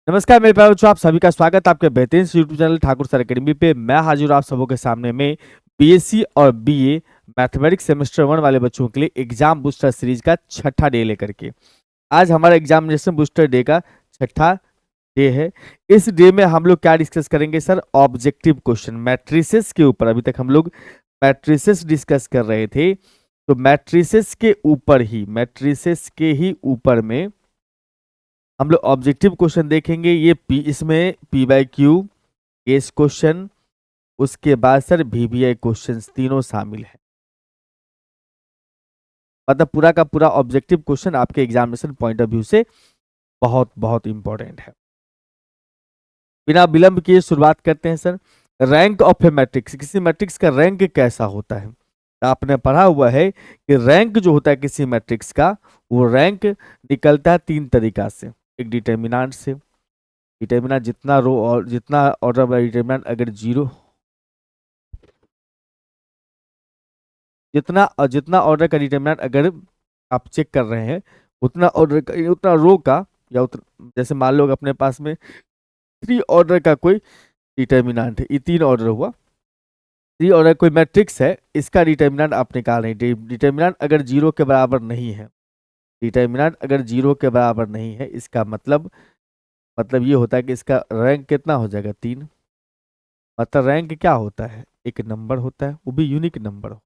नमस्कार मेरे प्यारे बच्चों, आप सभी का स्वागत है आपके बेहतरीन YouTube channel Thakur sir academy पे। मैं हाजिर हूँ आप सबों के सामने में बीएससी और बीए मैथमेटिक्स सेमेस्टर 1 वाले बच्चों के लिए एग्जाम बूस्टर सीरीज का छठा डे लेकर के। आज हमारा एग्जामिनेशन बूस्टर डे का छठा डे है। इस डे में हम लोग क्या डिस्कस करेंगे सर? ऑब्जेक्टिव क्वेश्चन मैट्रिसेस के ऊपर। अभी तक हम लोग मैट्रिसेस डिस्कस कर रहे थे, तो मैट्रिसेस के ही ऊपर में हम लोग ऑब्जेक्टिव क्वेश्चन देखेंगे। ये इसमें P by Q, case question, उसके बाद सर वीवीआई क्वेश्चन तीनों शामिल है। मतलब पूरा का पूरा ऑब्जेक्टिव क्वेश्चन आपके एग्जामिनेशन पॉइंट ऑफ व्यू से बहुत बहुत इंपॉर्टेंट है। बिना विलंब किए शुरुआत करते हैं sir. Rank of a matrix, किसी मैट्रिक्स का रैंक कैसा होता है? आपने पढ़ा हुआ है कि रैंक जो होता है किसी मैट्रिक्स का, वो रैंक निकलता है तीन तरीका से। एक डिटर्मिनेंट से, डिटर्मिनेंट जितना रो और जितना ऑर्डर वाला डिटर्मिनेंट अगर जीरो, जितना ऑर्डर का डिटर्मिनेंट अगर आप चेक कर रहे हैं, उतना ऑर्डर का, उतना रो का, या जैसे मान लो अपने पास में थ्री ऑर्डर का कोई डिटर्मिनेंट है, ये तीन ऑर्डर हुआ, थ्री ऑर्डर कोई मैट्रिक्स है, इसका डिटर्मिनेंट आप निकाल रहे हैं। डिटर्मिनेंट अगर जीरो के बराबर नहीं है, डिटर्मिनेंट अगर जीरो के बराबर नहीं है, इसका मतलब ये होता है कि इसका रैंक कितना हो जाएगा? तीन। मतलब रैंक क्या होता है? एक नंबर होता है, वो भी यूनिक नंबर हो।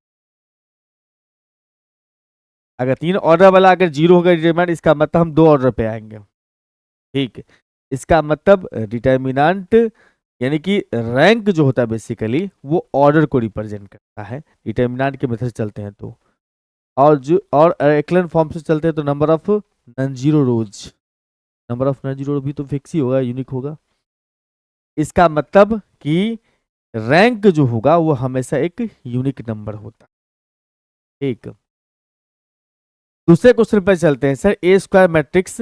अगर तीन ऑर्डर वाला अगर जीरो होगा डिटर्मिनेंट, इसका मतलब हम दो ऑर्डर पे आएंगे। ठीक, इसका मतलब डिटर्मिनेंट यानी कि रैंक जो होता है बेसिकली वो ऑर्डर को रिप्रेजेंट करता है। डिटर्मिनेंट के मेथड से चलते हैं तो, और एक्लन फॉर्म से चलते हैं तो number of non zero rose, number of non zero भी तो फिक्स ही होगा, यूनिक होगा। इसका मतलब कि रैंक जो होगा वो हमेशा एक यूनिक नंबर होता है। ठीक, दूसरे क्वेश्चन पर चलते हैं sir. A square matrix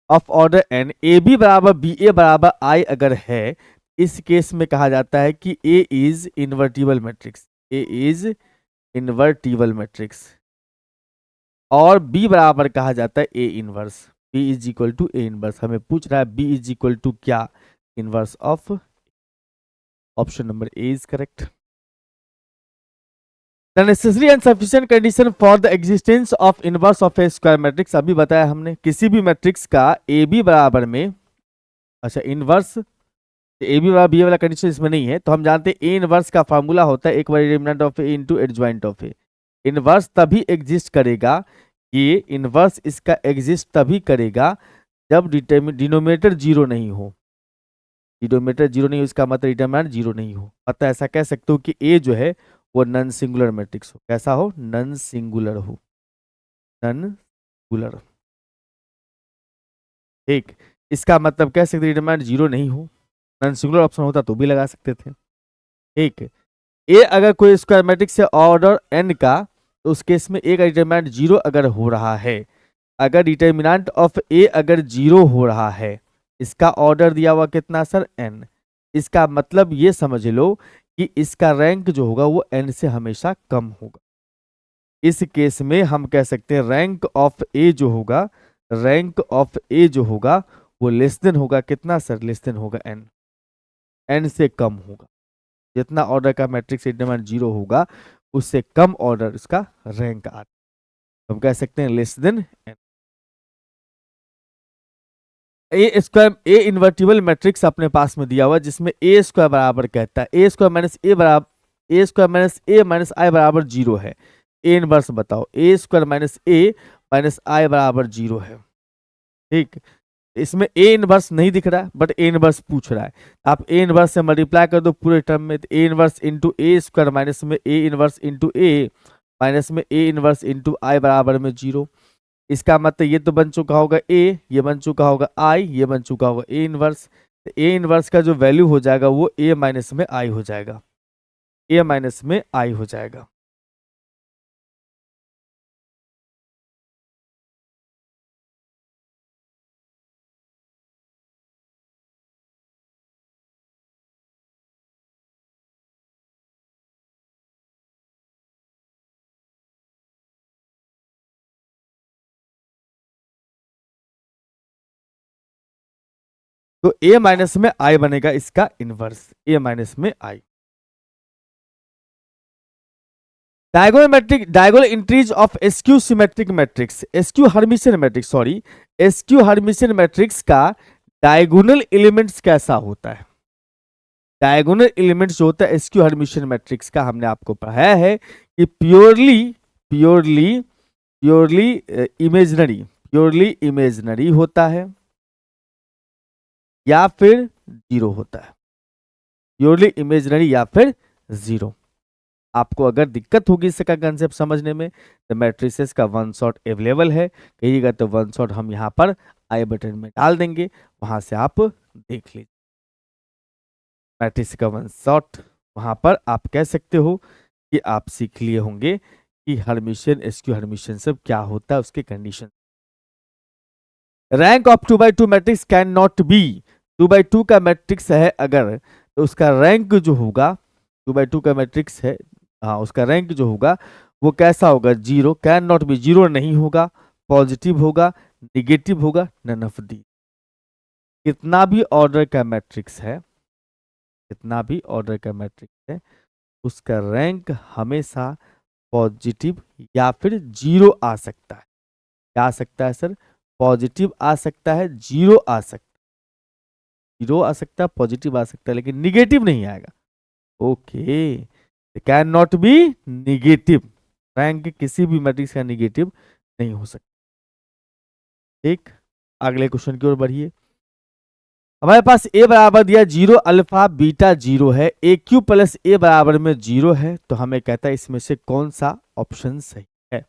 of order N, A B बराबर बी ए बराबर आई अगर है, इस केस में कहा जाता है कि A is invertible matrix, A is invertible matrix. और बी बराबर कहा जाता है A inverse, B is equal to A inverse. हमें पूछ रहा है बी इज इक्वल टू क्या? Inverse of. Option number A is correct. The necessary and sufficient condition for the existence of inverse of a square matrix, अभी बताया हमने, किसी भी मैट्रिक्स का ए बी बराबर में, अच्छा इनवर्स ए बी बराबर बी वाला कंडीशन इसमें नहीं है, तो हम जानते हैं ए इनवर्स का फार्मूला होता है एक बार determinant of A into adjoint of A. Inverse तभी एग्जिस्ट करेगा, ये इनवर्स इसका एग्जिस्ट तभी करेगा जब डिनोमिनेटर जीरो नहीं हो। डिनोमिनेटर जीरो नहीं हो इसका मतलब डिटरमिनेंट जीरो नहीं हो। मतलब ऐसा कह सकते हो कि ए जो है वो नन सिंगुलर मैट्रिक्स हो। कैसा हो? नन सिंगुलर हो, नन सिंगुलर। ठीक, इसका मतलब कह सकते डिटरमिनेंट जीरो नहीं हो। नन सिंगुलर ऑप्शन होता तो भी लगा सकते थे। ठीक, ए अगर कोई स्क्वायर मैट्रिक्स है ऑर्डर एन का, तो उस केस में ए का डिटरमिनेंट जीरो अगर हो रहा है, अगर डिटरमिनेंट ऑफ ए अगर जीरो हो रहा है, इसका ऑर्डर दिया हुआ कितना सर? एन। इसका मतलब ये समझ लो कि इसका रैंक जो होगा वो एन से हमेशा कम होगा। इस केस में हम कह सकते हैं रैंक ऑफ ए जो होगा, रैंक ऑफ ए जो होगा वो लेस देन होगा कितना सर? लेस देन होगा एन, एन से कम होगा। जितना ऑर्डर का मैट्रिक्स डिटरमिनेंट जीरो होगा उससे कम ऑर्डर इसका रैंक आता है, हम कह सकते हैं लेस देन एन। ए स्क्वायर, ए इन्वर्टिबल मैट्रिक्स अपने पास में दिया हुआ जिसमें ए स्क्वायर बराबर कहता है ए स्क्वायर माइनस ए बराबर, ए स्क्वायर माइनस ए माइनस आई बराबर जीरो है। ए इनवर्स बताओ, ए स्क्वायर माइनस ए माइनस आई बराबर जीरो है। ठीक, इसमें ए इनवर्स नहीं दिख रहा है बट ए इनवर्स पूछ रहा है, आप ए इनवर्स से मल्टीप्लाई कर दो पूरे टर्म में, तो A inverse into A square minus में A inverse into A minus में ए इनवर्स इंटू आई बराबर में जीरो। इसका मतलब ये तो बन चुका होगा ए, ये बन चुका होगा आई, ये बन चुका होगा ए इनवर्स। ए इनवर्स का जो वैल्यू हो जाएगा वो ए माइनस में आई हो जाएगा, ए माइनस में आई हो जाएगा। तो ए माइनस में आई बनेगा इसका इनवर्स, ए माइनस में I. Diagonal entries of skew symmetric matrix, skew Hermitian matrix, sorry skew Hermitian matrix का डायगोनल एलिमेंट्स कैसा होता है? डायगोनल एलिमेंट्स जो होता है एसक्यू हर्मिशियन मैट्रिक्स का, हमने आपको पढ़ाया है कि प्योरली इमेजनरी होता है या फिर जीरो होता है, प्योरली इमेजनरी या फिर जीरो। आपको अगर दिक्कत होगी इसका कंसेप्ट समझने में तो मैट्रिसेस का वन शॉट अवेलेबल है, कहिएगा तो वन शॉट हम यहाँ पर आई बटन में डाल देंगे, वहां से आप देख लीजिए। मैट्रिक्स का वन शॉट वहां पर आप कह सकते हो कि आप सीख लिए होंगे कि हर्मिशियन एसक्यू हर्मिशियन सब क्या होता है, उसके condition. Rank of 2x2 matrix can not be, 2x2 का मैट्रिक्स है अगर तो उसका रैंक जो होगा, 2x2 का मैट्रिक्स है, हाँ उसका रैंक जो होगा वो कैसा होगा? Zero, can not be, zero नहीं होगा, पॉजिटिव होगा, निगेटिव होगा, नन ऑफ दी। कितना भी ऑर्डर का मैट्रिक्स है, कितना भी ऑर्डर का मैट्रिक्स है, उसका रैंक हमेशा पॉजिटिव या फिर जीरो आ सकता है। क्या आ सकता है सर? पॉजिटिव आ सकता है, जीरो आ सकता है, जीरो आ सकता है, पॉजिटिव आ सकता है, लेकिन निगेटिव नहीं आएगा। Okay, can not be negative, rank किसी भी मैट्रिक्स का निगेटिव नहीं हो सकता। ठीक, अगले क्वेश्चन की ओर बढ़िए। हमारे पास ए बराबर दिया जीरो अल्फा बीटा जीरो है, ए क्यू प्लस ए बराबर में जीरो है, तो हमें कहता है इसमें से कौन सा ऑप्शन सही है,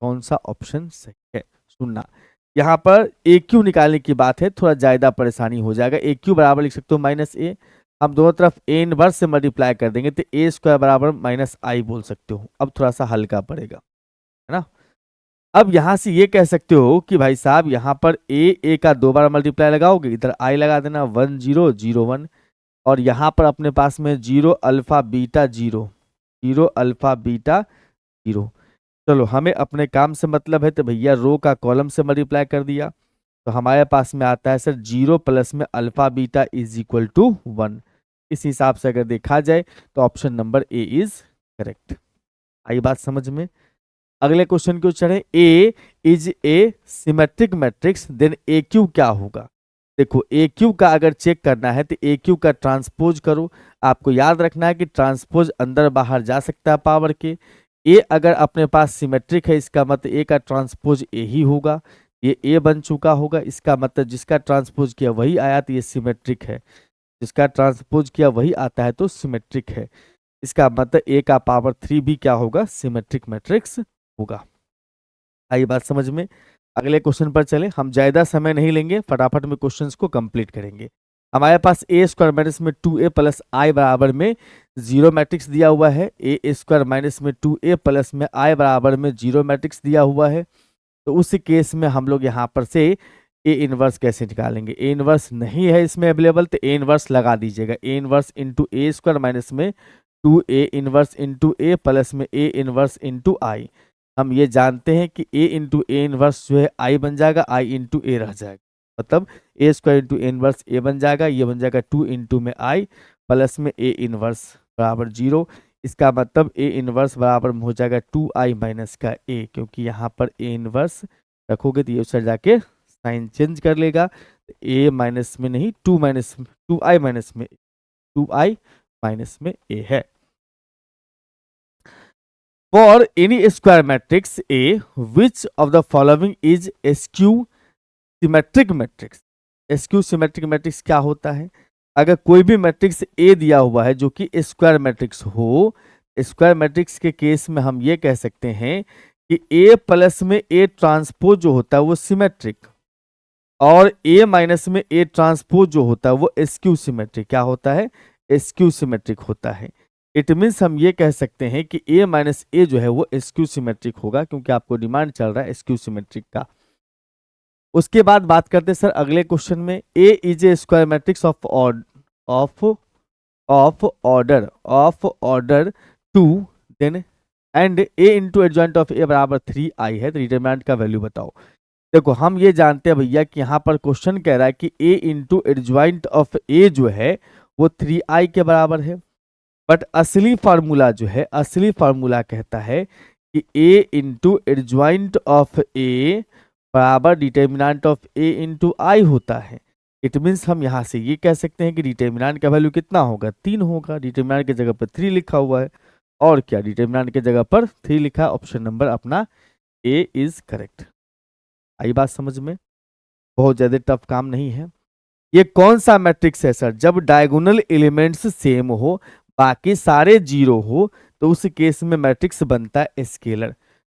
कौन सा ऑप्शन सही है। सुनना, यहाँ पर ए क्यू निकालने की बात है, थोड़ा ज्यादा परेशानी हो जाएगा। ए क्यू बराबर लिख सकते हो माइनस ए, हम दोनों तरफ ए इनवर्स से मल्टीप्लाई कर देंगे तो ए स्क्वायर बराबर माइनस आई बोल सकते हो। अब थोड़ा सा हल्का पड़ेगा, है ना। अब यहां से ये कह सकते हो कि भाई साहब यहाँ पर ए का दो बार मल्टीप्लाई लगाओगे, इधर आई लगा देना, 1 0 0 1, और यहाँ पर अपने पास में zero alpha beta zero, zero alpha beta zero. चलो हमें अपने काम से मतलब है, तो भैया रो का कॉलम से मल्टीप्लाई कर दिया, तो हमारे पास में आता है सर जीरो प्लस में alpha beta is equal to 1। इस हिसाब से अगर देखा जाए तो option number A is correct. आई बात समझ में। अगले क्वेश्चन को चढ़े, A is A symmetric matrix then A Q क्या होगा? देखो ए क्यू का अगर चेक करना है तो ए क्यू का ट्रांसपोज करो। आपको याद रखना है कि ट्रांसपोज अंदर बाहर जा सकता है पावर के। ए अगर अपने पास सिमेट्रिक है, इसका मतलब ए का ट्रांसपोज ए ही होगा, ये ए बन चुका होगा, इसका मतलब जिसका ट्रांसपोज किया वही आया तो ये सिमेट्रिक है, जिसका ट्रांसपोज किया वही आता है तो सिमेट्रिक है। इसका मतलब ए का पावर 3 भी क्या होगा? सिमेट्रिक मैट्रिक्स होगा। आई बात समझ में। अगले क्वेश्चन पर चले, हम ज्यादा समय नहीं लेंगे, फटाफट में क्वेश्चंस को कंप्लीट करेंगे। हमारे पास ए स्क्वायर मैट्रिक्स में 2a प्लस आई बराबर में जीरो मैट्रिक्स दिया हुआ है, ए स्क्वायर माइनस में 2a प्लस में आई बराबर में जीरो मैट्रिक्स दिया हुआ है। तो उस केस में हम लोग यहाँ पर से ए इनवर्स कैसे निकालेंगे? ए इनवर्स नहीं है इसमें अवेलेबल, तो ए इनवर्स लगा दीजिएगा, ए inverse into A square minus में 2a इनवर्स इंटू ए प्लस में ए इनवर्स इंटू आई। हम ये जानते हैं कि a इंटू ए इनवर्स जो है आई बन जाएगा, आई इंटू ए रह जाएगा, मतलब ए स्क्वायर इंटू ए इनवर्स ए बन जाएगा, ये बन जाएगा 2 इंटू में आई प्लस में ए इनवर्स बराबर 0। इसका मतलब ए इनवर्स बराबर में हो जाएगा 2i माइनस का ए, क्योंकि यहाँ पर ए इनवर्स रखोगे तो ये उस जाके साइन चेंज कर लेगा, ए माइनस में नहीं 2i माइनस में 2i माइनस में ए है। For any square matrix A, which of the following is skew symmetric matrix? Skew symmetric matrix क्या होता है? अगर कोई भी मैट्रिक्स A दिया हुआ है जो कि स्क्वायर मैट्रिक्स हो, स्क्वायर मैट्रिक्स के केस में हम ये कह सकते हैं कि A प्लस में A ट्रांसपोज जो होता है वो सिमेट्रिक, और A माइनस में A ट्रांसपोज जो होता है वो स्क्यू सिमेट्रिक क्या होता है? स्क्यू सिमेट्रिक होता है। इट मीन्स हम ये कह सकते हैं कि a माइनस ए जो है वो स्क्यू सिमेट्रिक होगा, क्योंकि आपको डिमांड चल रहा है स्क्यू सिमेट्रिक का। उसके बाद बात करते हैं सर अगले क्वेश्चन में, a is a square matrix of order 2 then and a into adjoint of a बराबर 3i है, तो डिटरमिनेंट का वैल्यू बताओ। देखो हम ये जानते हैं भैया कि यहाँ पर क्वेश्चन कह रहा है कि a into adjoint of a जो है वो 3i के बराबर है, बट असली फार्मूला जो है, असली फार्मूला कहता है कि a into adjoint of a बराबर डिटर्मिनेंट ऑफ a इंटू आई होता है। इट मीन्स हम यहाँ से ये कह सकते हैं कि डिटर्मिनेंट का वैल्यू कितना होगा, 3 होगा। डिटर्मिनेंट की जगह पर 3 लिखा हुआ है, और क्या, डिटर्मिनेंट की जगह पर 3 लिखा है। ऑप्शन नंबर अपना ए इज करेक्ट। आई बात समझ में? बहुत ज्यादा टफ काम नहीं है। ये कौन सा मैट्रिक्स है सर? जब डायगोनल एलिमेंट्स सेम हो, बाकी सारे जीरो हो, तो उस केस में मैट्रिक्स बनता है scalar.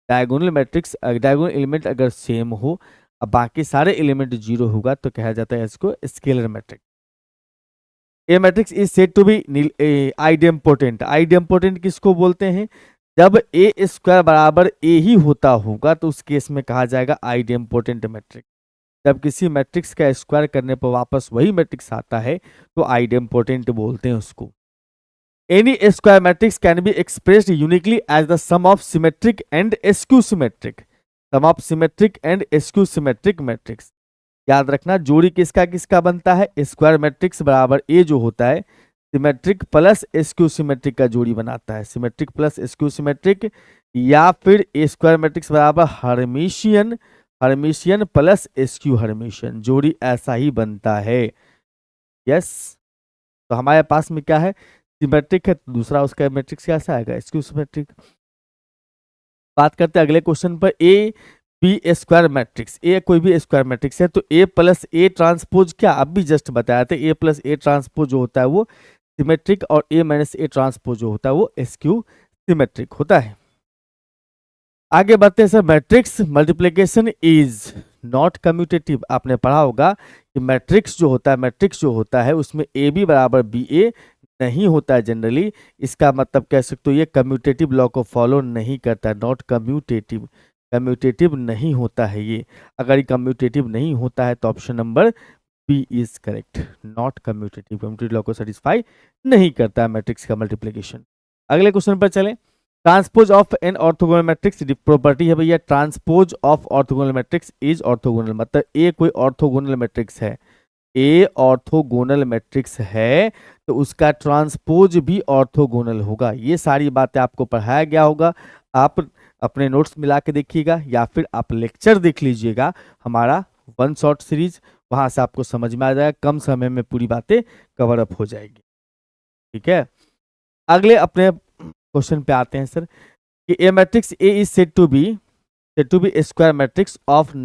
Diagonal matrix, diagonal element अगर सेम हो और बाकी सारे एलिमेंट जीरो होगा तो कहा जाता है इसको scalar matrix. A matrix is said to be idempotent. Idempotent किसको बोलते हैं? जब ए स्क्वायर बराबर ए ही होता होगा तो उस केस में कहा जाएगा आइडेम्पोटेंट मैट्रिक्स। जब किसी मैट्रिक्स का स्क्वायर करने पर वापस वही मैट्रिक्स आता है तो आइडेम्पोटेंट बोलते हैं उसको। Any square matrix can be expressed uniquely as the sum of symmetric and skew symmetric. Sum of symmetric and skew symmetric matrix. याद रखना जोड़ी किसका किसका बनता है? स्क्वायर मैट्रिक्स बराबर ए जो होता है सिमेट्रिक प्लस स्क्यू सिमेट्रिक का जोड़ी बनाता है, सिमेट्रिक प्लस स्क्यू सिमेट्रिक। या फिर ए स्क्वायर मैट्रिक्स बराबर Hermitian, Hermitian plus skew Hermitian, जोड़ी ऐसा ही बनता है। यस, तो हमारे पास में क्या है? सिमेट्रिक है, तो दूसरा उसका मैट्रिक्स कैसा आएगा? Skew symmetric. बात करते हैं अगले क्वेश्चन पर। ए बी स्क्वायर मैट्रिक्स, ए कोई भी स्क्वायर मैट्रिक्स है तो ए प्लस ए ट्रांसपोज, क्या अब भी जस्ट बताया था, ए प्लस ए ट्रांसपोज जो होता है वो सिमेट्रिक, और ए माइनस ए ट्रांसपोज जो होता है वो स्क्यू सिमेट्रिक होता है। आगे बढ़ते हैं sir. Matrix multiplication is not commutative. आपने पढ़ा होगा कि मैट्रिक्स जो होता है, मैट्रिक्स जो होता है उसमें ए बी बराबर बी ए नहीं होता है जनरली। इसका मतलब कह सकते हो ये कम्यूटेटिव लॉ को फॉलो नहीं करता है, नॉट कम्यूटेटिव, कम्यूटेटिव नहीं होता है ये। अगर ये कम्यूटेटिव नहीं होता है तो option number B is correct, not commutative, commutative law को सेटिस्फाई नहीं करता है मैट्रिक्स का मल्टीप्लिकेशन। अगले क्वेश्चन पर चलें। Transpose of an orthogonal matrix property है भैया, transpose of orthogonal matrix is orthogonal, मतलब ए कोई ऑर्थोगोनल मैट्रिक्स है, ए ऑर्थोगोनल मैट्रिक्स है तो उसका ट्रांसपोज भी ऑर्थोगोनल होगा। ये सारी बातें आपको पढ़ाया गया होगा, आप अपने नोट्स मिला के देखिएगा या फिर आप लेक्चर देख लीजिएगा हमारा वन शॉट सीरीज, वहां से आपको समझ में आ जाएगा, कम समय में पूरी बातें कवर अप हो जाएगी। ठीक है, अगले अपने क्वेश्चन पे आते हैं सर कि A matrix A is said to be square matrix of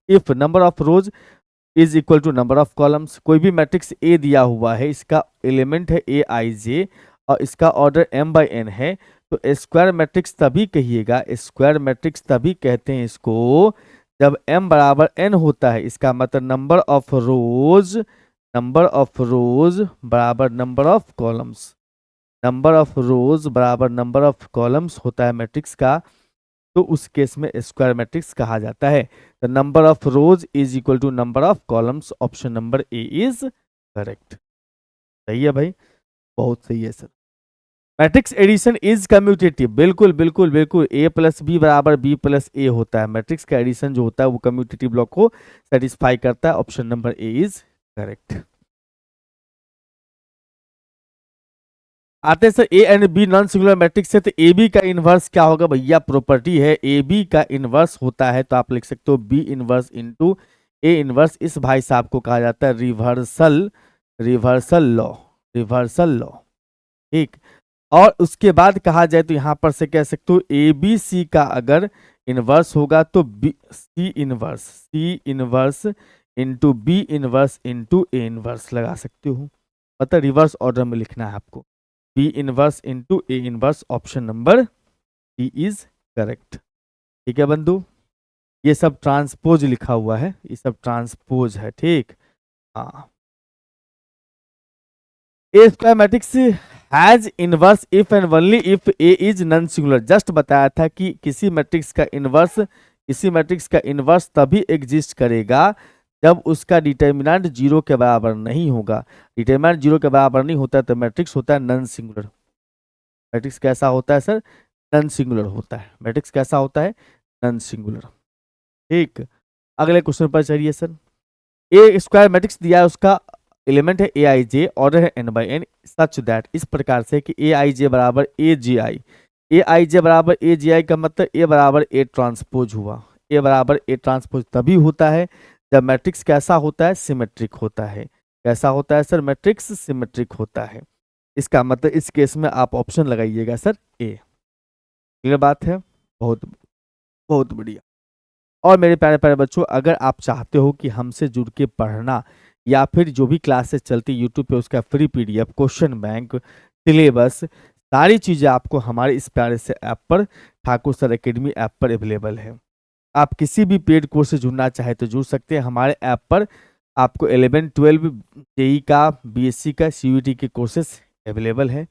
if number of rows is equal to number of columns. कोई भी मैट्रिक्स ए दिया हुआ है, इसका एलिमेंट है ए आई जे और इसका ऑर्डर m बाई n है, तो स्क्वायर मैट्रिक्स तभी कहिएगा, स्क्वायर मैट्रिक्स तभी कहते हैं इसको जब m बराबर n होता है। इसका मतलब number of rows, number of rows बराबर number of columns, number of rows बराबर नंबर ऑफ कॉलम्स होता है मैट्रिक्स का, तो उस केस में स्क्वायर मैट्रिक्स कहा जाता है। तो number of rows is equal to number of columns, option number A is correct. सही है भाई, बहुत सही है sir. Matrix addition is commutative, बिल्कुल बिल्कुल बिल्कुल, ए प्लस बी बराबर बी प्लस ए होता है। मैट्रिक्स का एडिशन जो होता है वो कम्यूटेटिव लॉ को सेटिस्फाई करता है, option number A is correct. आते हैं sir A and B non singular matrix है तो ए बी का इनवर्स क्या होगा भैया? प्रॉपर्टी है ए बी का इनवर्स होता है तो आप लिख सकते हो B inverse into A inverse. इस भाई साहब को कहा जाता है reversal, reversal law, reversal law. ठीक, और उसके बाद कहा जाए तो यहां पर से कह सकते हो ए बी सी का अगर इनवर्स होगा तो B C inverse, C inverse into B inverse into A inverse लगा सकते हो, मतलब रिवर्स ऑर्डर में लिखना है आपको, B inverse into A inverse, option number D is correct. ठीक है बंधु, ये सब ट्रांसपोज लिखा हुआ है, ये सब ट्रांसपोज है। ठीक, हाँ। A square matrix has inverse if and only if A is non singular. Just बताया था कि किसी मैट्रिक्स का इनवर्स, किसी मैट्रिक्स का इनवर्स तभी एग्जिस्ट करेगा जब उसका डिटर्मिनेंट जीरो के बराबर नहीं होगा। डिटर्मिनेंट जीरो के बराबर नहीं होता तो मैट्रिक्स होता है नॉन सिंगुलर। मैट्रिक्स कैसा होता है सर? नॉन सिंगुलर होता है। मैट्रिक्स कैसा होता है? Non singular. ठीक, अगले क्वेश्चन पर चलिए सर। ए स्क्वायर मैट्रिक्स दिया है, उसका एलिमेंट है ए आई जे, ऑर्डर है N by N, such that, इस प्रकार से कि ए आई जे बराबर ए जी आई। ए आई जे बराबर ए जी आई का मतलब ए बराबर ए ट्रांसपोज हुआ। ए बराबर ए ट्रांसपोज तभी होता है जब मैट्रिक्स कैसा होता है, सिमेट्रिक होता है। कैसा होता है सर, मैट्रिक्स सिमेट्रिक होता है। इसका मतलब इस केस में आप ऑप्शन लगाइएगा सर ए। क्लियर बात है, बहुत बहुत बढ़िया। और मेरे प्यारे प्यारे बच्चों, अगर आप चाहते हो कि हमसे जुड़ के पढ़ना या फिर जो भी क्लासेस चलती यूट्यूब पे उसका free PDF, question bank, syllabus, सारी चीज़ें आपको हमारे इस प्यारे से ऐप पर, ठाकुर सर एकेडमी ऐप पर अवेलेबल है। आप किसी भी पेड कोर्स से जुड़ना चाहे तो जुड़ सकते हैं हमारे ऐप पर। आपको 11-12 जेई का, बीएससी का, सीयूईटी के कोर्सेस अवेलेबल है।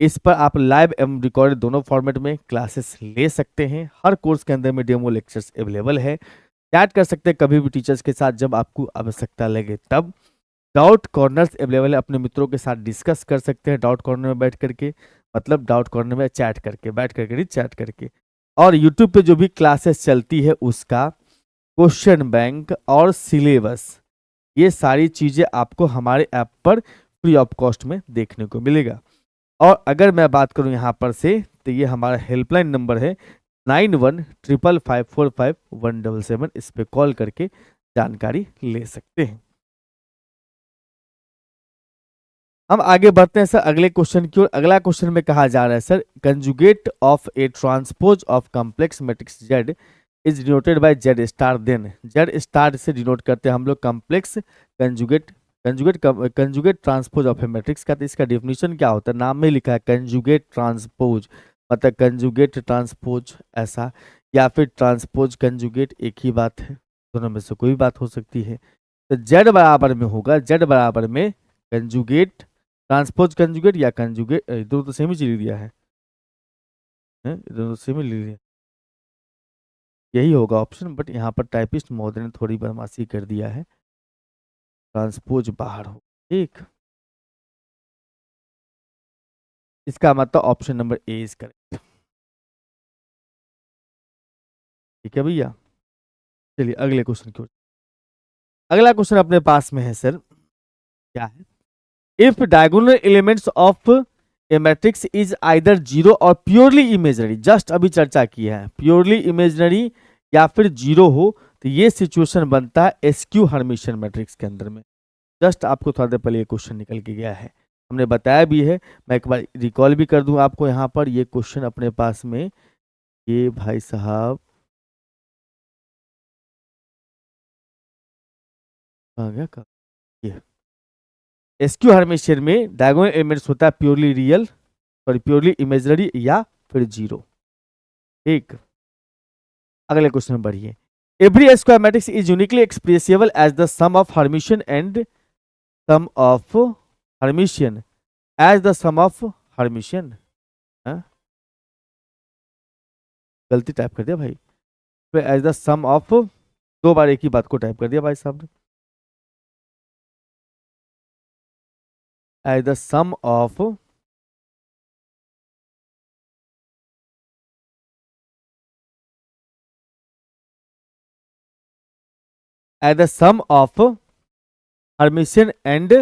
इस पर आप लाइव एवं रिकॉर्डेड दोनों फॉर्मेट में क्लासेस ले सकते हैं। हर कोर्स के अंदर में डेमो लेक्चर्स अवेलेबल है। चैट कर सकते हैं कभी भी टीचर्स के साथ जब आपको आवश्यकता लगे तब। डाउट कॉर्नर्स अवेलेबल है, अपने मित्रों के साथ डिस्कस कर सकते हैं डाउट कॉर्नर में बैठ करके, मतलब डाउट कॉर्नर में चैट करके, बैठ करके नहीं, चैट करके। और यूट्यूब पे जो भी क्लासेस चलती है उसका क्वेश्चन बैंक और सिलेबस, ये सारी चीज़ें आपको हमारे ऐप पर फ्री ऑफ कॉस्ट में देखने को मिलेगा। और अगर मैं बात करूं यहाँ पर से, तो ये हमारा हेल्पलाइन नंबर है 9155454177। इस पे कॉल करके जानकारी ले सकते हैं। हम आगे बढ़ते हैं सर अगले क्वेश्चन की ओर। अगला क्वेश्चन में कहा जा रहा है sir, conjugate of a transpose of complex matrix Z is denoted by Z star. Then Z star से डिनोट करते हैं हम लोग complex conjugate, conjugate transpose of a matrix का। तो इसका डेफिनेशन क्या होता है, नाम में लिखा है कंजुगेट ट्रांसपोज, मतलब कंजुगेट ट्रांसपोज ऐसा, या फिर ट्रांसपोज कंजुगेट, एक ही बात है, दोनों में से कोई बात हो सकती है। तो जेड बराबर में होगा, जेड बराबर में कंजुगेट ट्रांसपोज कंजुगेट या कंजुगेट, दोनों तो सेम ही चीज दिया है, दोनों तो सेम ही ले लिया, यही होगा ऑप्शन। बट यहाँ पर टाइपिस्ट महोदय ने थोड़ी बदमाशी कर दिया है, ट्रांसपोज बाहर हो, ठीक। इसका मतलब option number A is correct. ठीक है भैया, चलिए अगले क्वेश्चन की ओर। अगला क्वेश्चन अपने पास में है सर, क्या है, if diagonal elements of a matrix is either zero और प्योरली इमेजनरी, जस्ट अभी चर्चा की है, प्योरली इमेजनरी या फिर जीरो हो, तो ये सिचुएशन बनता है एसक्यू हर्मिशियन मैट्रिक्स के अंदर में। जस्ट आपको थोड़ा देर पहले ये क्वेश्चन निकल के गया है, हमने बताया भी है। मैं एक बार रिकॉल भी कर दूं आपको, यहाँ पर ये क्वेश्चन अपने पास में, ये भाई साहब आ गया का, ये एसक्यू हर्मिशियन में डायगोनल एलिमेंट्स होता है purely real, sorry purely imaginary या फिर जीरो। ठीक, अगले क्वेश्चन में बढ़िए। Every square matrix is uniquely expressible as the sum of Hermitian and sum of Hermitian, as the sum of Hermitian, गलती टाइप कर दिया भाई, एज द सम ऑफ, दो बार एक ही बात को टाइप कर दिया भाई साहब ने, as the sum of as the sum of Hermitian and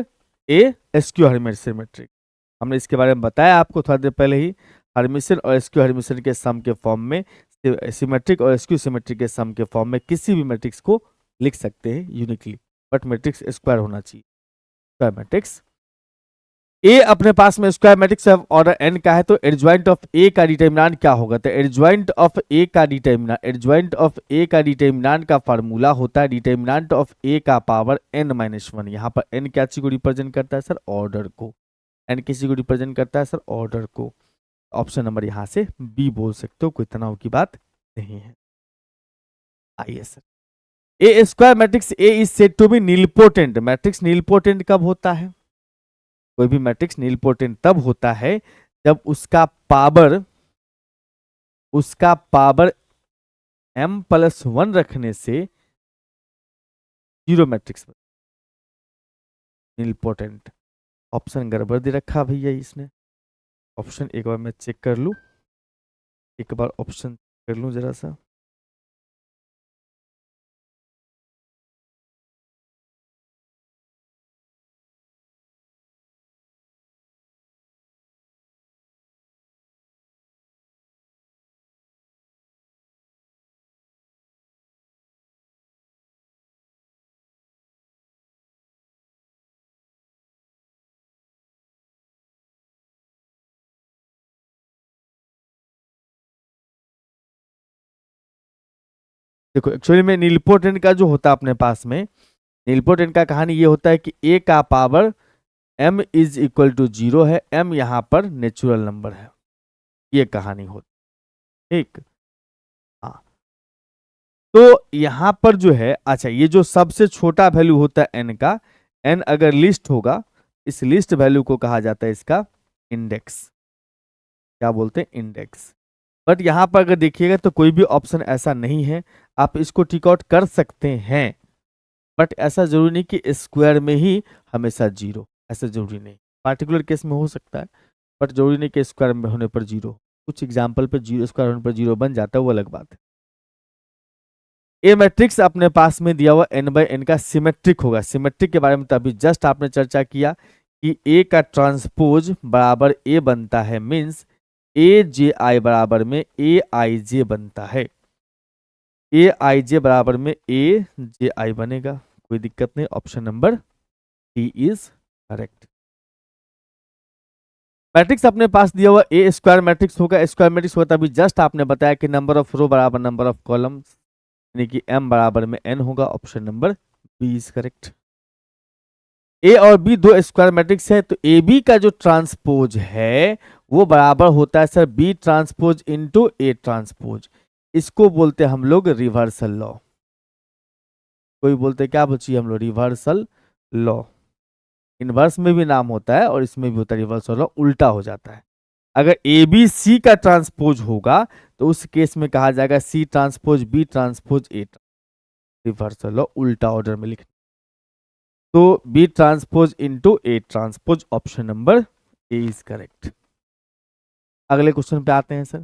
a skew Hermitian matrix. हमने इसके बारे में बताया आपको थोड़ा देर पहले ही, हर्मिशियन और एसक्यू हर्मिशियन के सम के फॉर्म में, सिमेट्रिक और एसक्यू सिमेट्रिक के सम के फॉर्म में किसी भी मैट्रिक्स को लिख सकते हैं यूनिकली, बट मैट्रिक्स स्क्वायर होना चाहिए, स्क्वायर मैट्रिक्स। ए अपने पास में square matrix of order N का है, तो एडजॉइंट ऑफ ए का डिटर्मिनेंट क्या होगा, तो एडजॉइंट ऑफ ए का डिटर्मिनेंट, एडजॉइंट ऑफ ए का डिटर्मिनेंट का फार्मूला होता है डिटर्मिनेंट ऑफ ए का पावर n-1। यहाँ पर n क्या चीज को रिप्रेजेंट करता है सर, ऑर्डर को, n किसी को रिप्रेजेंट करता है सर, ऑर्डर को। ऑप्शन नंबर यहाँ से बी बोल सकते हो, कोई तनाव की बात नहीं है। आइए sir, A square matrix A is said to be nilpotent. Matrix nilpotent कब होता है, कोई भी मैट्रिक्स नीलपोटेंट तब होता है जब उसका पावर m+1 रखने से जीरो मैट्रिक्स नीलपोटेंट। ऑप्शन गड़बड़ दे रखा भैया इसने, ऑप्शन एक बार मैं चेक कर लूं, एक बार ऑप्शन कर लूं जरा सा, देखो एक्चुअली में नीलपोटेंट का जो होता है अपने पास में, नीलपोटेंट का कहानी ये होता है कि ए का power m is equal to 0 है, m यहाँ पर नेचुरल नंबर है, ये कहानी होती, ठीक। हाँ, तो यहाँ पर जो है, अच्छा ये जो सबसे छोटा वैल्यू होता है n का, n अगर लिस्ट होगा, इस लिस्ट वैल्यू को कहा जाता है इसका इंडेक्स, क्या बोलते हैं, इंडेक्स। बट यहाँ पर अगर देखिएगा तो कोई भी ऑप्शन ऐसा नहीं है, आप इसको टिक आउट कर सकते हैं, बट ऐसा जरूरी नहीं कि स्क्वायर में ही हमेशा 0, ऐसा जरूरी नहीं, पार्टिकुलर केस में हो सकता है, बट जरूरी नहीं कि स्क्वायर में होने पर 0, कुछ एग्जाम्पल पे 0 स्क्वायर होने पर 0 बन जाता है, वो अलग बात है। ए मैट्रिक्स अपने पास में दिया हुआ n/n का सिमेट्रिक होगा, सिमेट्रिक के बारे में तो अभी जस्ट आपने चर्चा किया कि ए का ट्रांसपोज बराबर ए बनता है, मीन्स ए जे आई बराबर में ए आई जे बनता है, ए आई जे बराबर में ए जे आई बनेगा, कोई दिक्कत नहीं, option number D is correct. Matrix अपने पास दिया हुआ ए स्क्वायर मैट्रिक्स होगा, स्क्वायर मैट्रिक्स होता अभी जस्ट आपने बताया कि नंबर ऑफ रो बराबर नंबर ऑफ कॉलम्स, यानी कि m बराबर में n होगा, option number B is correct. A और बी दो स्क्वायर मैट्रिक्स है, तो ए बी का जो ट्रांसपोज है वो बराबर होता है sir B transpose into A transpose, इसको बोलते हैं हम लोग रिवर्सल लॉ, कोई बोलते क्या बच्ची हम लोग, रिवर्सल लॉ। इनवर्स में भी नाम होता है और इसमें भी होता है रिवर्सल लॉ, उल्टा हो जाता है। अगर ए बी सी का ट्रांसपोज होगा तो उस केस में कहा जाएगा C transpose B transpose A, reversal law उल्टा ऑर्डर में लिखना, तो B transpose into A transpose, option number A is correct. अगले क्वेश्चन पे आते हैं sir.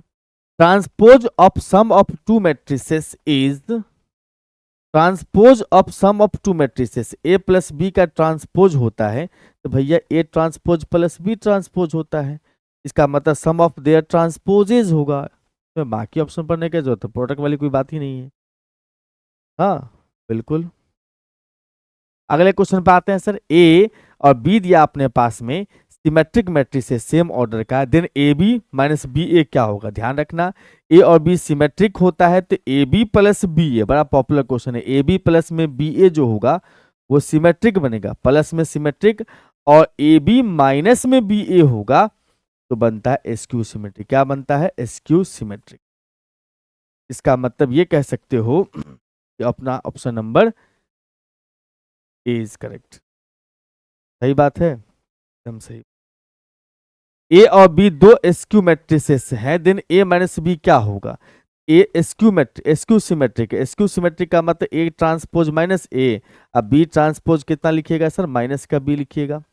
Transpose of sum of two matrices is, transpose of sum of two matrices, A plus B का transpose होता है तो भैया A transpose plus B transpose होता है, इसका मतलब सम ऑफ देयर ट्रांसपोजेज होगा, तो बाकी ऑप्शन पढ़ने की जरूरत है, प्रोडक्ट वाली कोई बात ही नहीं है। हाँ बिल्कुल। अगले क्वेश्चन पे आते हैं सर। ए और बी दिया अपने पास में, सिमेट्रिक मैट्रिक्स है सेम ऑर्डर का, then A B minus B A क्या होगा, ध्यान रखना ए और बी सिमेट्रिक होता है तो ए बी प्लस बी ए, बड़ा पॉपुलर क्वेश्चन है, ए बी प्लस में बी ए जो होगा वो सिमेट्रिक बनेगा, प्लस में सिमेट्रिक, और ए बी माइनस में बी ए होगा तो बनता है एस्क्यू सिमेट्रिक, क्या बनता है, एस्क्यू सिमेट्रिक। इसका मतलब ये कह सकते हो कि अपना option number A is correct, सही बात है, एकदम सही। ए और बी दो एस्क्यू मैट्रिसेस हैं, देन ए माइनस बी क्या होगा, ए एस्क्यू सिमेट्रिक, एस्क्यू सिमेट्रिक का मतलब ए ट्रांसपोज माइनस ए, अब बी ट्रांसपोज कितना लिखिएगा सर, माइनस का बी लिखिएगा,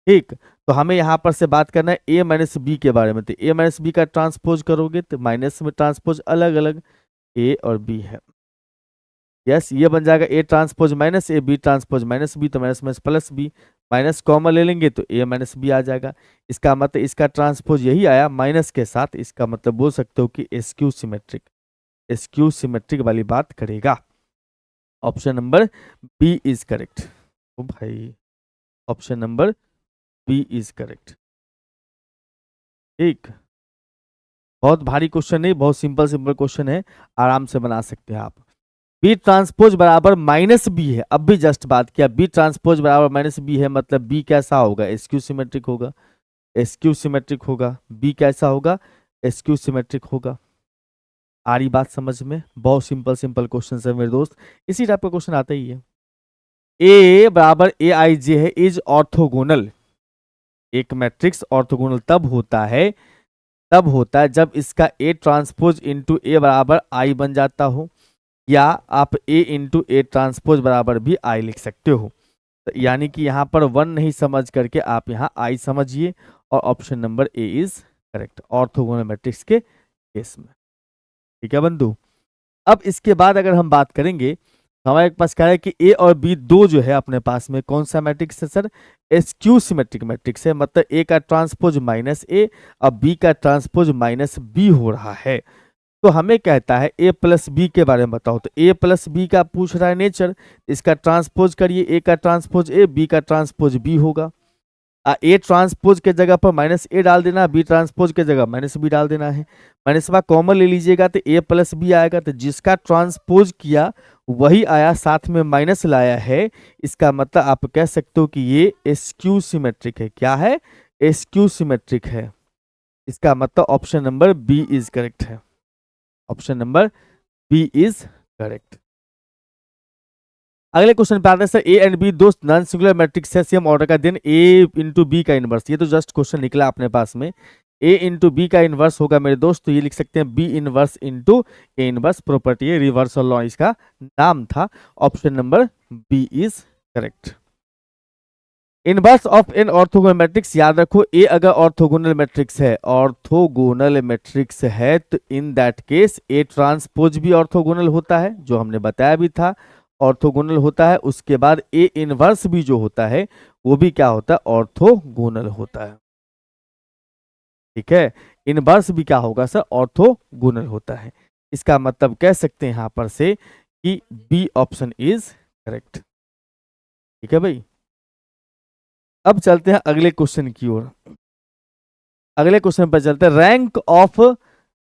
ठीक। तो हमें यहां पर से बात करना है ए माइनस बी के बारे में, तो ए माइनस बी का ट्रांसपोज करोगे तो माइनस में ट्रांसपोज अलग अलग ए और बी है, यस ये बन जाएगा A transpose minus A, B transpose minus B, तो minus minus plus B, minus common ले लेंगे तो ए माइनस बी आ जाएगा, इसका मतलब इसका ट्रांसपोज यही आया माइनस के साथ, इसका मतलब बोल सकते हो कि एस्क्यू सिमेट्रिक, एस्क्यू सिमेट्रिक वाली बात करेगा, option number B is correct. ओ भाई option number B is correct, ठीक। बहुत भारी क्वेश्चन नहीं, बहुत सिंपल सिंपल क्वेश्चन है, आराम से बना सकते हैं आप। बी ट्रांसपोज बराबर माइनस बी है, अब भी जस्ट बात किया, बी ट्रांसपोज बराबर माइनस बी है, मतलब बी कैसा होगा, एस्क्यू सिमेट्रिक होगा, एस्क्यू सिमेट्रिक होगा, बी कैसा होगा, एस्क्यू सिमेट्रिक होगा। आ रही बात समझ में, बहुत सिंपल सिंपल क्वेश्चन है मेरे दोस्त, इसी टाइप का क्वेश्चन आता ही है। ए बराबर ए आई जे है, इज ऑर्थोगोनल, एक मैट्रिक्स ऑर्थोगोनल तब होता है जब इसका ए ट्रांसपोज इंटू ए बराबर आई बन जाता हो, या आप ए इंटू ए ट्रांसपोज बराबर भी आई लिख सकते हो, तो यानी कि यहाँ पर 1 नहीं समझ करके आप यहाँ आई समझिए, और option number A is correct orthogonal matrix के केस में, ठीक है बंधु। अब इसके बाद अगर हम बात करेंगे, हमारे पास क्या है कि ए और बी दो जो है अपने पास में कौन सा मैट्रिक्स है सर, एस्क्यू सिमेट्रिक मैट्रिक्स है, मतलब ए का ट्रांसपोज माइनस ए और बी का ट्रांसपोज माइनस बी हो रहा है, तो हमें कहता है ए प्लस बी के बारे में बताओ, तो ए प्लस बी का पूछ रहा है नेचर, इसका ट्रांसपोज करिए, ए का ट्रांसपोज ए, बी का ट्रांसपोज बी होगा, ए ट्रांसपोज के जगह पर माइनस ए डाल देना, बी ट्रांसपोज के जगह माइनस बी डाल देना है। माइनस बा कॉमन ले लीजिएगा तो ए प्लस बी आएगा, तो जिसका ट्रांसपोज किया वही आया, साथ में माइनस लाया है। इसका मतलब आप कह सकते हो कि ये एस्क्यू सिमेट्रिक है। क्या है? एस्क्यू सिमेट्रिक है। इसका मतलब option number B is correct है। Option number B is correct. अगले क्वेश्चन पे आते हैं सर, ए एंड बी दो नॉन सिंगुलर मैट्रिक्स है सेम ऑर्डर का, देन ए इंटू बी का इनवर्स। ये तो जस्ट क्वेश्चन निकला अपने पास में। ए इंटू बी का इनवर्स होगा मेरे दोस्त, तो ये लिख सकते हैं B inverse into A inverse. Property है, रिवर्सल लॉ इसका नाम था। Option number B is correct. Inverse of an orthogonal matrix, याद रखो ए अगर ऑर्थोगोनल मैट्रिक्स है, ऑर्थोगोनल मैट्रिक्स है, तो in that case A transpose भी ऑर्थोगोनल होता है, जो हमने बताया भी था ऑर्थोगोनल होता है। उसके बाद ए इनवर्स भी जो होता है वो भी क्या होता है? ऑर्थोगोनल होता है। ठीक है, इनवर्स भी क्या होगा सर? ऑर्थोगोनल होता है। इसका मतलब कह सकते हैं यहां पर से कि बी ऑप्शन इज करेक्ट। ठीक है भाई, अब चलते हैं अगले क्वेश्चन की ओर। अगले क्वेश्चन पर चलते हैं, rank of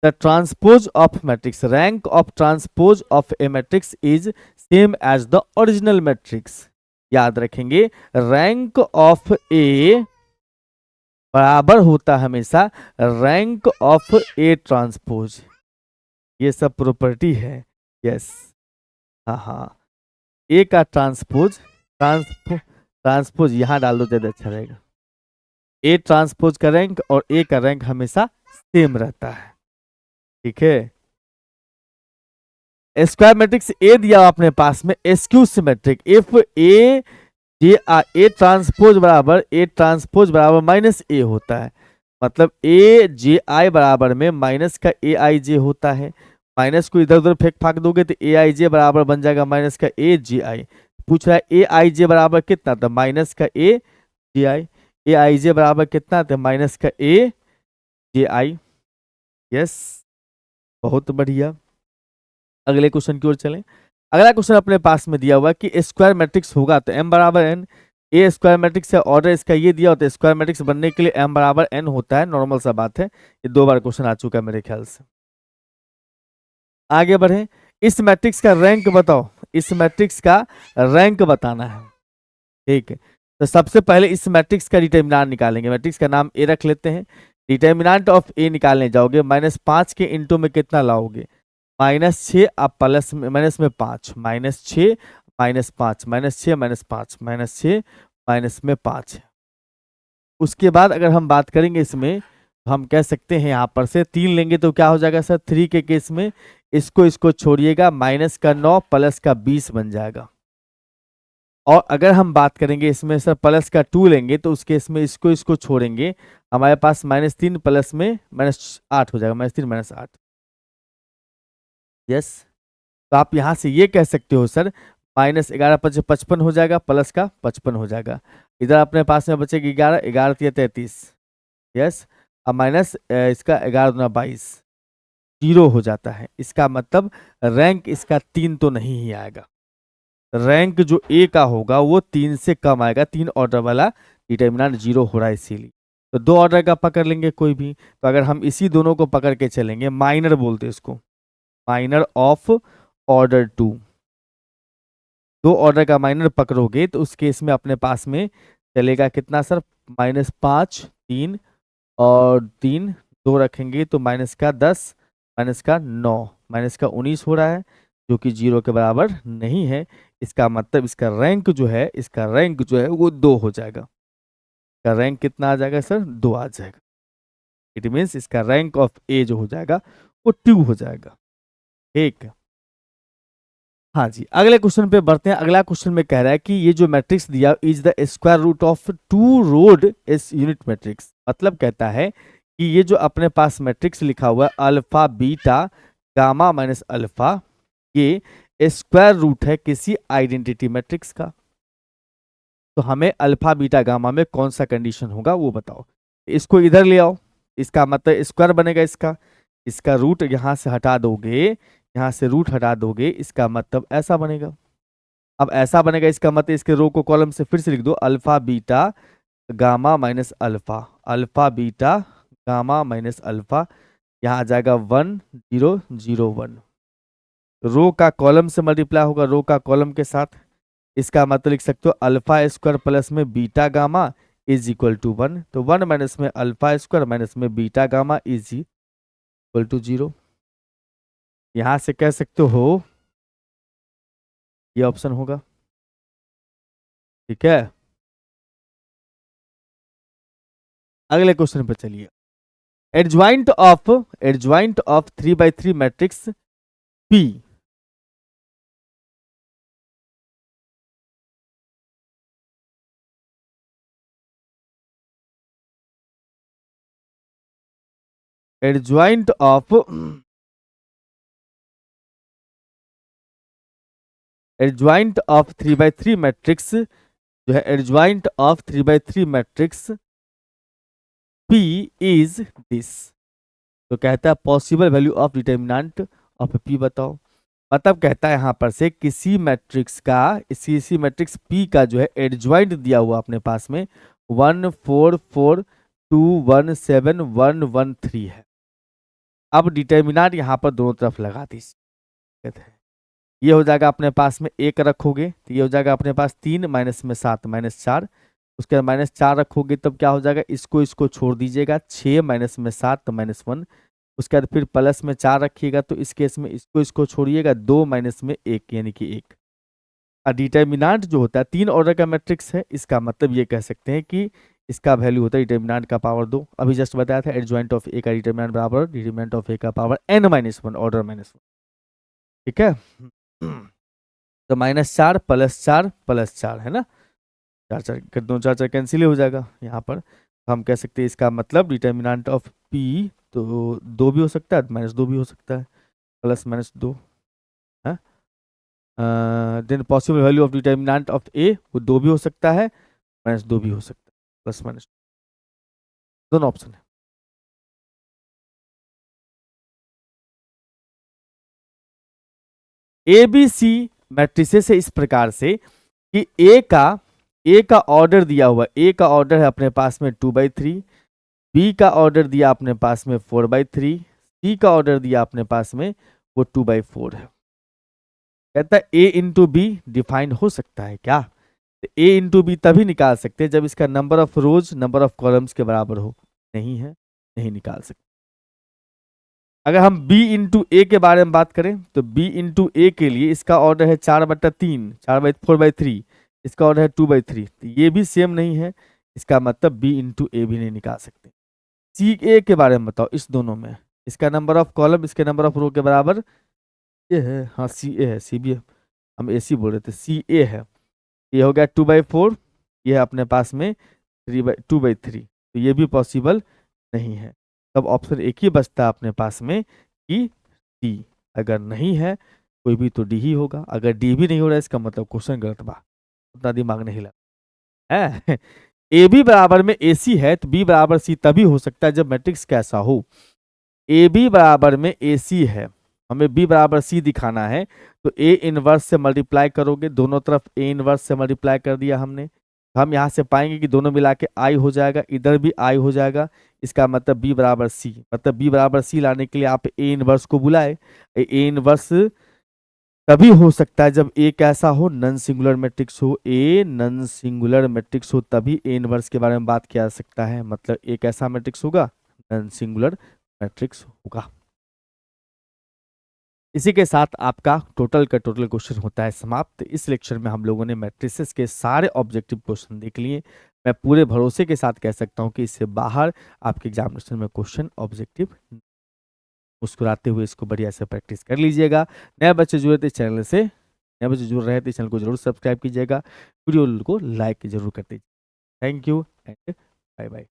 the transpose of matrix. Rank of transpose of a matrix is same as the original matrix. याद रखेंगे, रैंक ऑफ ए बराबर होता है हमेशा रैंक ऑफ ए ट्रांसपोज। ये सब प्रॉपर्टी है। यस, हाँ हाँ, ए का ट्रांसपोज यहां डाल दो, ज्यादा अच्छा रहेगा। ए ट्रांसपोज का रैंक और ए का रैंक हमेशा सेम रहता है। ठीक है, स्क्वायर मैट्रिक्स ए दिया अपने पास में, askew symmetric. If A transpose बराबर माइनस ए होता है, मतलब ए जे आई बराबर में माइनस का ए आई जे होता है। माइनस को इधर उधर फेंक फाक दोगे तो ए आई जे बराबर बन जाएगा माइनस का ए जे आई। पूछ रहा है ए आई जे बराबर कितना, तो माइनस का ए जे आई। ए आई जे बराबर कितना, तो माइनस का ए जे आई। यस, बहुत बढ़िया। अगले क्वेश्चन की ओर चलें। अगला क्वेश्चन अपने पास में दिया हुआ कि स्क्वायर मैट्रिक्स होगा तो m बराबर n। ए स्क्वायर मैट्रिक्स है, ऑर्डर इसका ये दिया होता है। स्क्वायर मैट्रिक्स बनने के लिए m बराबर n होता है, नॉर्मल सा बात है। ये 2 बार क्वेश्चन आ चुका है मेरे ख्याल से। आगे बढ़े, इस मैट्रिक्स का रैंक बताओ। इस मैट्रिक्स का रैंक बताना है। ठीक है, तो सबसे पहले इस मैट्रिक्स का डिटर्मिनेंट निकालेंगे। मैट्रिक्स का नाम ए रख लेते हैं। डिटर्मिनेंट ऑफ ए निकालने जाओगे, -5 के इंटू में कितना लाओगे? -6, आप प्लस में माइनस में 5, -6 -5 -6 -5 -6 माइनस में 5। उसके बाद अगर हम बात करेंगे इसमें, तो हम कह सकते हैं यहाँ पर से 3 लेंगे तो क्या हो जाएगा सर? 3 के केस में इसको छोड़िएगा, माइनस का 9 प्लस का 20 बन जाएगा। और अगर हम बात करेंगे इसमें सर प्लस का 2 लेंगे, तो उस केस में इसको छोड़ेंगे, हमारे पास -3 प्लस में -8 हो जाएगा, -3 -8। यस, तो आप यहां से ये कह सकते हो सर -11 5 55 हो जाएगा, प्लस का 55 हो जाएगा। इधर अपने पास में बचेगा 11, 11 3 33। यस, अब माइनस इसका 11 दूना 22, 0 हो जाता है। इसका मतलब रैंक इसका 3 तो नहीं ही आएगा। रैंक जो ए का होगा वो 3 से कम आएगा। 3 ऑर्डर वाला डिटर्मिनेंट 0 हो रहा है इसीलिए। तो 2 ऑर्डर का पकड़ लेंगे कोई भी, तो अगर हम इसी दोनों को पकड़ के चलेंगे, माइनर बोलते हैं इसको, माइनर ऑफ ऑर्डर 2। 2 ऑर्डर का माइनर पकड़ोगे तो उस केस में अपने पास में चलेगा कितना सर? -5 3 और 3 2 रखेंगे तो माइनस का 10 माइनस का 9 माइनस का 19 हो रहा है, जो कि 0 के बराबर नहीं है। इसका मतलब इसका रैंक जो है वो 2 हो जाएगा। इसका रैंक कितना आ जाएगा सर? 2 आ जाएगा। इट मीन्स इसका रैंक ऑफ ए जो हो जाएगा वो 2 हो जाएगा। ठीक, हाँ जी, अगले क्वेश्चन पे बढ़ते हैं। अगला क्वेश्चन में कह रहा है कि ये जो मैट्रिक्स दिया is the square root of 2 rowed is unit matrix. मतलब कहता है कि ये जो अपने पास मैट्रिक्स लिखा हुआ है alpha beta gamma minus alpha, ये स्क्वायर रूट है किसी आइडेंटिटी मैट्रिक्स का। तो हमें अल्फा बीटा गामा में कौन सा कंडीशन होगा वो बताओ। इसको इधर ले आओ, इसका मतलब स्क्वायर बनेगा। इसका रूट यहां से हटा दोगे, यहां से रूट हटा दोगे, इसका मतलब ऐसा बनेगा। अब ऐसा बनेगा, इसका मतलब इसके रो को कॉलम से फिर से लिख दो, alpha beta gamma minus alpha, alpha beta gamma minus alpha, यहाँ आ जाएगा 1 0 0 1। रो का कॉलम से मल्टीप्लाई होगा रो का कॉलम के साथ, इसका मतलब लिख सकते हो अल्फा स्क्वायर प्लस में beta gamma is equal to 1। तो 1 माइनस में अल्फा स्क्वायर माइनस में beta gamma is equal to 0। यहां से कह सकते हो ये ऑप्शन होगा। ठीक है, अगले क्वेश्चन पर चलिए। Adjoint of 3 by 3 matrix P, adjoint of 3 by 3 matrix जो है, adjoint of 3 by 3 matrix P is this. तो कहता है possible value of determinant of P बताओ। मतलब कहता है यहां पर से किसी मैट्रिक्स का, इसी मैट्रिक्स पी का जो है एडज्वाइंट दिया हुआ अपने पास में 1 4 4 2 1 7 1 1 3 है। अब डिटर्मिनेंट यहां पर दोनों तरफ लगा दी, कहते हैं ये हो जाएगा अपने पास में 1 रखोगे तो ये हो जाएगा अपने पास 3 माइनस में 7 -4, उसके बाद -4 रखोगे तब क्या हो जाएगा, इसको छोड़ दीजिएगा 6 माइनस में 7 -1, उसके बाद फिर प्लस में 4 रखिएगा तो इस केस में इसको छोड़िएगा 2 माइनस में 1 यानी कि 1। डिटर्मिनेंट जो होता है 3 ऑर्डर का मैट्रिक्स है, इसका मतलब ये कह सकते हैं कि इसका वैल्यू होता है डिटर्मिनेंट का पावर 2। अभी जस्ट बताया था एडजॉइंट ऑफ ए का डिटर्मिनेंट बराबर डिटर्मिनेंट ऑफ ए का पावर n-1 ऑर्डर -1। ठीक है, तो -4 +4 +4 है ना, 4 कर दो, 4 कैंसिल हो जाएगा यहाँ पर। हम कह सकते हैं इसका मतलब डिटर्मिनेंट ऑफ पी तो 2 भी हो सकता है -2 भी हो सकता है, +-2 है। Then possible value of determinant of A वो 2 भी हो सकता है -2 भी हो सकता है, +- दोनों ऑप्शन है। ए बी सी मैट्रिसेस है इस प्रकार से कि ए का ऑर्डर दिया हुआ, ए का ऑर्डर है अपने पास में 2/3, बी का ऑर्डर दिया अपने पास में 4/3, सी का ऑर्डर दिया अपने पास में वो 2/4 है। कहता है ए इंटू बी डिफाइंड हो सकता है क्या, तो ए इंटू बी तभी निकाल सकते हैं जब इसका number of rows number of columns के बराबर हो, नहीं है, नहीं निकाल सकते। अगर हम b इंटू ए के बारे में बात करें तो b इंटू ए के लिए इसका ऑर्डर है 4/3, 4/3, इसका ऑर्डर है 2/3, तो ये भी सेम नहीं है, इसका मतलब b इंटू ए भी नहीं निकाल सकते। सी ए के बारे में बताओ, इस दोनों में इसका नंबर ऑफ कॉलम इसके नंबर ऑफ रो के बराबर ये है, हाँ सी ए है, सी बी हम ए सी बोल रहे थे, सी ए है, ये हो गया 2/4, ये है अपने पास में 2/3, तो ये भी पॉसिबल नहीं है। तब ऑप्शन एक ही बचता है अपने पास में कि डी। अगर नहीं है कोई भी तो डी ही होगा, अगर डी भी नहीं हो रहा है इसका मतलब क्वेश्चन गलत बा, उतना दिमाग नहीं लगा है। ए बी बराबर में ए सी है तो बी बराबर सी तभी हो सकता है जब मैट्रिक्स कैसा हो, ए बी बराबर में ए सी है, हमें बी बराबर सी दिखाना है, तो ए इनवर्स से मल्टीप्लाई करोगे, दोनों तरफ ए इनवर्स से मल्टीप्लाई कर दिया हमने, हम यहाँ से पाएंगे कि दोनों मिला के आई हो जाएगा, इधर भी आई हो जाएगा, इसका मतलब बी बराबर सी, मतलब बी बराबर सी लाने के लिए आप ए इनवर्स को बुलाए। ए इनवर्स तभी हो सकता है जब ए कैसा हो, नन सिंगुलर मैट्रिक्स हो, ए नन सिंगुलर मैट्रिक्स हो तभी ए इनवर्स के बारे में बात किया जा सकता है, मतलब ए कैसा मैट्रिक्स होगा, नन सिंगुलर मैट्रिक्स होगा। इसी के साथ आपका टोटल का टोटल क्वेश्चन होता है समाप्त। इस लेक्चर में हम लोगों ने मैट्रिसेस के सारे ऑब्जेक्टिव क्वेश्चन देख लिए। मैं पूरे भरोसे के साथ कह सकता हूं कि इससे बाहर आपके एग्जामिनेशन में क्वेश्चन ऑब्जेक्टिव, मुस्कुराते हुए इसको बढ़िया से प्रैक्टिस कर लीजिएगा। नए बच्चे जुड़े थे चैनल से, नए बच्चे जुड़ रहे थे चैनल को जरूर सब्सक्राइब कीजिएगा, वीडियो को लाइक जरूर करते। Thank you and bye bye.